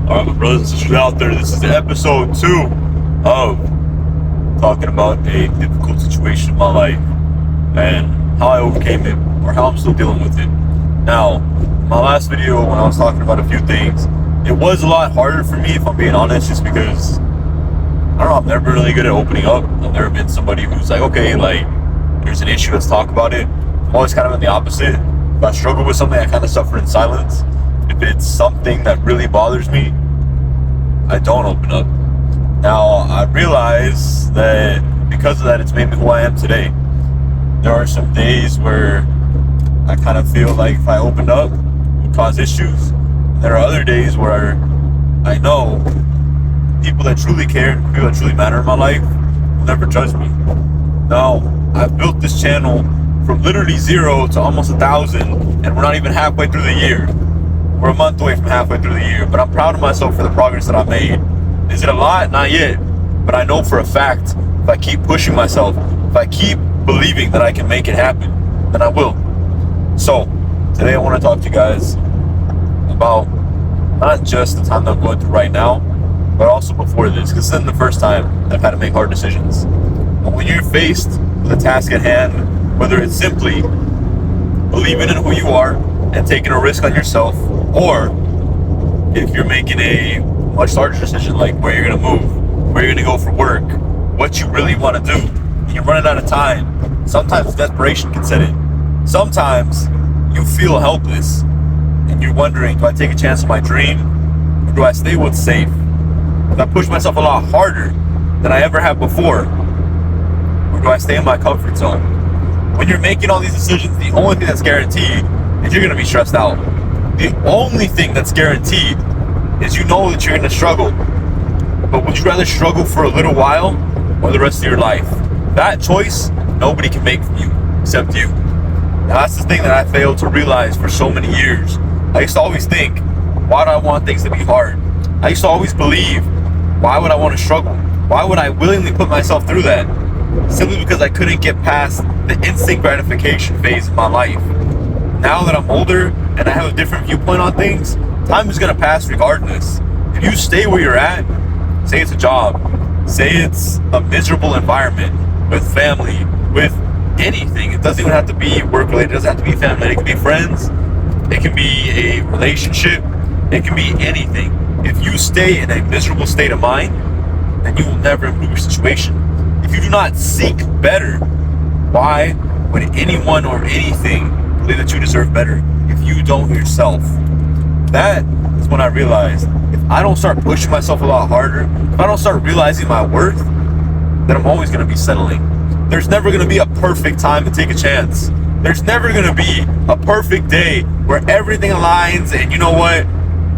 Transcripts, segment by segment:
Alright, my brothers and sisters out there, this is episode 2 of talking about a difficult situation in my life and how I overcame it, or how I'm still dealing with it. Now, my last video when I was talking about a few things, it was a lot harder for me, if I'm being honest, just because, I don't know, I'm never really good at opening up. I've never been somebody who's like, okay, like, there's an issue, let's talk about it. I'm always kind of in the opposite. If I struggle with something, I kind of suffer in silence. If it's something that really bothers me, I don't open up. Now, I realize that because of that, it's made me who I am today. There are some days where I kind of feel like if I opened up, it would cause issues. And there are other days where I know people that truly care and people that truly matter in my life will never judge me. Now, I've built this channel from literally 0 to almost 1,000, and we're not even halfway through the year. We're a month away from halfway through the year, but I'm proud of myself for the progress that I made. Is it a lot? Not yet. But I know for a fact, if I keep pushing myself, if I keep believing that I can make it happen, then I will. So, today I want to talk to you guys about not just the time that I'm going through right now, but also before this, because this isn't the first time that I've had to make hard decisions. And when you're faced with a task at hand, whether it's simply believing in who you are and taking a risk on yourself, or if you're making a much larger decision like where you're going to move, where you're going to go for work, what you really want to do, and you're running out of time, sometimes desperation can set in. Sometimes you feel helpless and you're wondering, do I take a chance on my dream, or do I stay what's safe? Do I push myself a lot harder than I ever have before, or do I stay in my comfort zone? When you're making all these decisions, the only thing that's guaranteed is you're going to be stressed out. The only thing that's guaranteed is you know that you're going to struggle. But would you rather struggle for a little while or the rest of your life? That choice, nobody can make for you except you. Now, that's the thing that I failed to realize for so many years. I used to always think, why do I want things to be hard? I used to always believe, why would I want to struggle? Why would I willingly put myself through that? Simply because I couldn't get past the instant gratification phase of my life. Now that I'm older and I have a different viewpoint on things, time is going to pass regardless. If you stay where you're at, say it's a job, say it's a miserable environment with family, with anything. It doesn't even have to be work related, it doesn't have to be family. It can be friends, it can be a relationship, it can be anything. If you stay in a miserable state of mind, then you will never improve your situation. If you do not seek better, why would anyone or anything believe that you deserve better if you don't yourself? That is when I realized, if I don't start pushing myself a lot harder, if I don't start realizing my worth, then I'm always going to be settling. There's never going to be a perfect time to take a chance. There's never going to be a perfect day where everything aligns and you know what,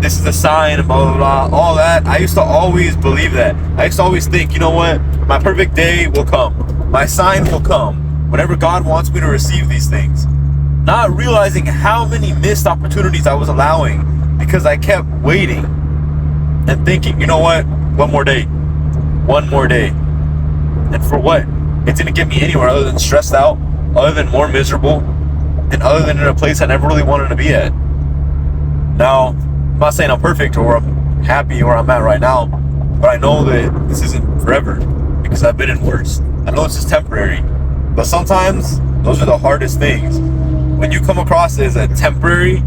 this is a sign and blah, blah, blah, all that. I used to always believe that. I used to always think, you know what, my perfect day will come. My sign will come whenever God wants me to receive these things. Not realizing how many missed opportunities I was allowing because I kept waiting and thinking, you know what, one more day. And for what? It didn't get me anywhere other than stressed out, other than more miserable, and other than in a place I never really wanted to be at. Now, I'm not saying I'm perfect or I'm happy where I'm at right now, but I know that this isn't forever because I've been in worse. I know this is temporary, but sometimes those are the hardest things. When you come across it as a temporary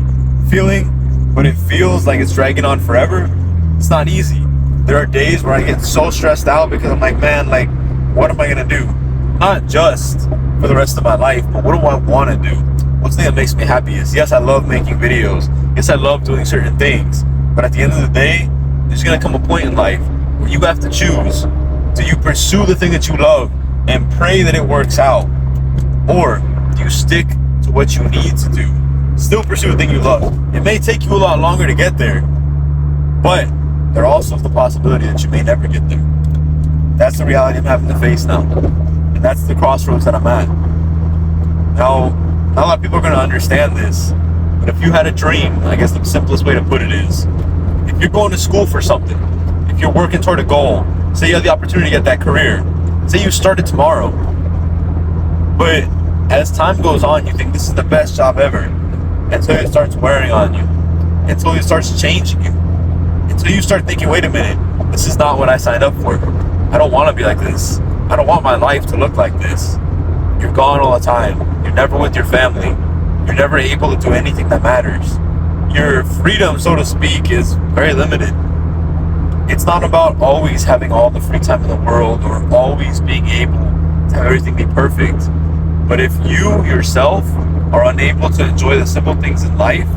feeling, but it feels like it's dragging on forever, it's not easy. There are days where I get so stressed out because I'm like, man, like, what am I gonna do? Not just for the rest of my life, but what do I want to do? What's the thing that makes me happiest? Yes, I love making videos. Yes, I love doing certain things. But at the end of the day, there's gonna come a point in life where you have to choose. Do you pursue the thing that you love and pray that it works out? Or do you stick to what you need to do? Still pursue the thing you love. It may take you a lot longer to get there, but there also is the possibility that you may never get there. That's the reality I'm having to face now. And that's the crossroads that I'm at. Now, not a lot of people are going to understand this, but if you had a dream, I guess the simplest way to put it is, if you're going to school for something, if you're working toward a goal, say you have the opportunity to get that career, say you started tomorrow, but as time goes on, you think this is the best job ever, until it starts wearing on you, until it starts changing you, until until you start thinking, wait a minute, this is not what I signed up for. I don't want to be like this. I don't want my life to look like this. You're gone all the time. You're never with your family. You're never able to do anything that matters. Your freedom, so to speak, is very limited. It's not about always having all the free time in the world or always being able to have everything be perfect. But if you yourself are unable to enjoy the simple things in life,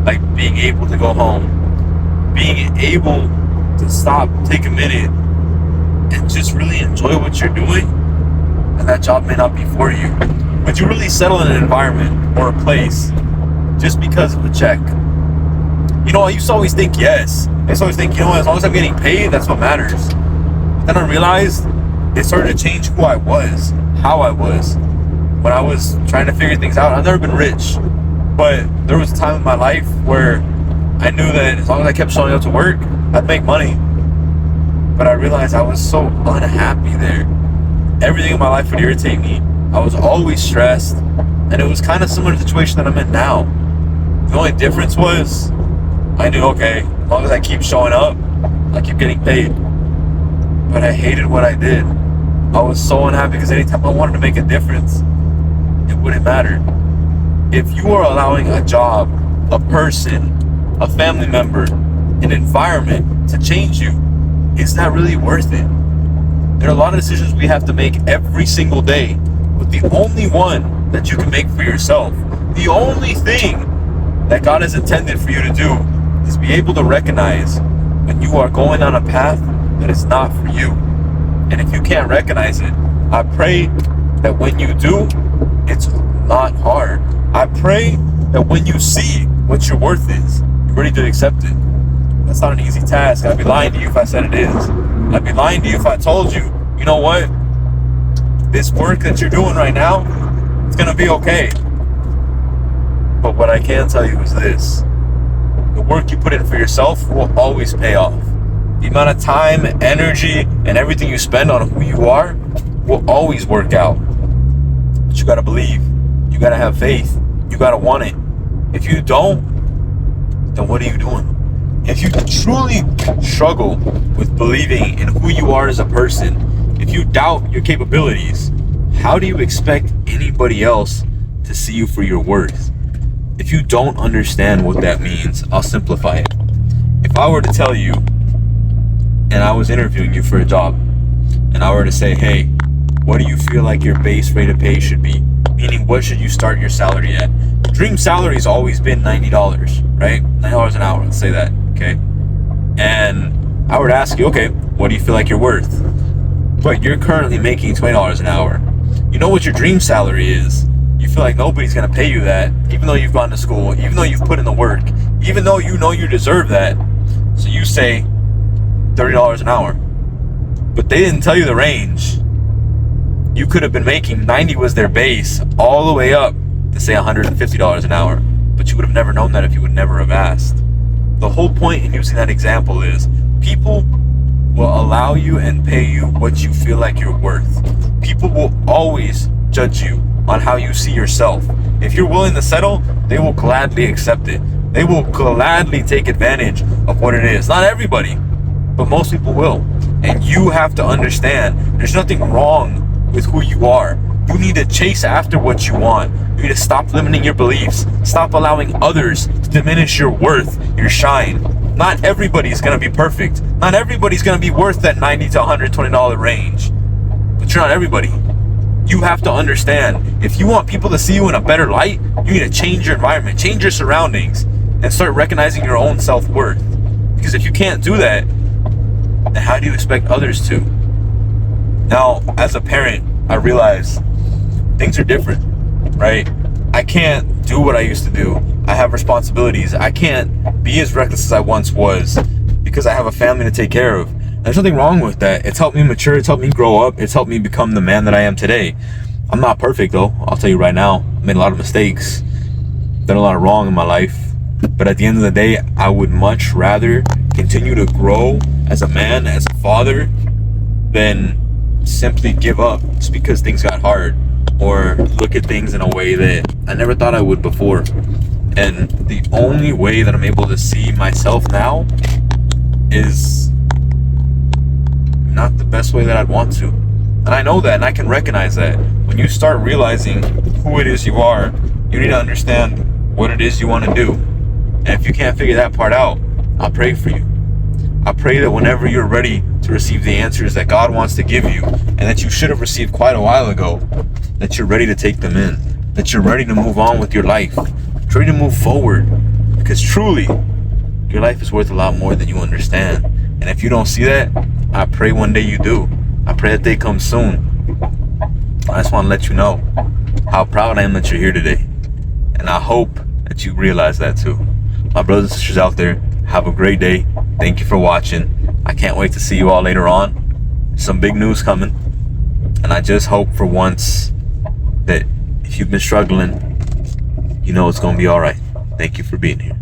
like being able to go home, being able to stop, take a minute, and just really enjoy what you're doing, and that job may not be for you. Would you really settle in an environment or a place just because of a check? You know, I used to always think yes. I used to always think, as long as I'm getting paid, that's what matters. But then I realized it started to change who I was, how I was. When I was trying to figure things out, I've never been rich, but there was a time in my life where I knew that as long as I kept showing up to work, I'd make money. But I realized I was so unhappy there. Everything in my life would irritate me. I was always stressed, and it was kind of similar to the situation that I'm in now. The only difference was I knew, okay, as long as I keep showing up, I keep getting paid. But I hated what I did. I was so unhappy because anytime I wanted to make a difference, it wouldn't matter. If you are allowing a job, a person, a family member, an environment to change you, is that really worth it? There are a lot of decisions we have to make every single day, but the only one that you can make for yourself, the only thing that God has intended for you to do, is be able to recognize when you are going on a path that is not for you. And if you can't recognize it, I pray that when you do, it's not hard. I pray that when you see what your worth is, you're ready to accept it. That's not an easy task. I'd be lying to you if I said it is. I'd be lying to you if I told you, you know what? This work that you're doing right now, it's going to be okay. But what I can tell you is this. The work you put in for yourself will always pay off. The amount of time, energy, and everything you spend on who you are will always work out. But you gotta believe. You gotta have faith. You gotta want it. If you don't, then what are you doing? If you truly struggle with believing in who you are as a person, if you doubt your capabilities, how do you expect anybody else to see you for your worth? If you don't understand what that means, I'll simplify it. If I were to tell you, and I was interviewing you for a job, and I were to say, hey, what do you feel like your base rate of pay should be? Meaning, what should you start your salary at? Dream salary has always been $90, right? $90 an hour, let's say that, okay? And I were to ask you, okay, what do you feel like you're worth? But you're currently making $20 an hour. You know what your dream salary is. You feel like nobody's gonna pay you that, even though you've gone to school, even though you've put in the work, even though you know you deserve that. So you say $30 an hour. But they didn't tell you the range. You could have been making 90 was their base, all the way up to say $150 an hour. But you would have never known that if you would never have asked. The whole point in using that example is people will allow you and pay you what you feel like you're worth. People will always judge you on how you see yourself. If you're willing to settle, they will gladly accept it. They will gladly take advantage of what it is. Not everybody, but most people will. And you have to understand there's nothing wrong with who you are. You need to chase after what you want. You need to stop limiting your beliefs. Stop allowing others to diminish your worth, your shine. Not everybody's gonna be perfect. Not everybody's gonna be worth that $90 to $120 range. But you're not everybody. You have to understand, if you want people to see you in a better light, you need to change your environment, change your surroundings, and start recognizing your own self-worth. Because if you can't do that, then how do you expect others to? Now, as a parent, I realize things are different, right? I can't do what I used to do. I have responsibilities. I can't be as reckless as I once was because I have a family to take care of. There's nothing wrong with that. It's helped me mature. It's helped me grow up. It's helped me become the man that I am today. I'm not perfect, though. I'll tell you right now. I made a lot of mistakes. Done a lot of wrong in my life. But at the end of the day, I would much rather continue to grow as a man, as a father, than simply give up just because things got hard or look at things in a way that I never thought I would before. And the only way that I'm able to see myself now is not the best way that I'd want to. And I know that, and I can recognize that. When you start realizing who it is you are, you need to understand what it is you want to do. And if you can't figure that part out, I pray for you. I pray that whenever you're ready to receive the answers that God wants to give you, and that you should have received quite a while ago, that you're ready to take them in, that you're ready to move on with your life, ready to move forward. Because truly, your life is worth a lot more than you understand. And if you don't see that, I pray one day you do. I pray that day comes soon. I just want to let you know how proud I am that you're here today. And I hope that you realize that too. My brothers and sisters out there, have a great day. Thank you for watching. I can't wait to see you all later on. Some big news coming. And I just hope for once that if you've been struggling, you know it's going to be all right. Thank you for being here.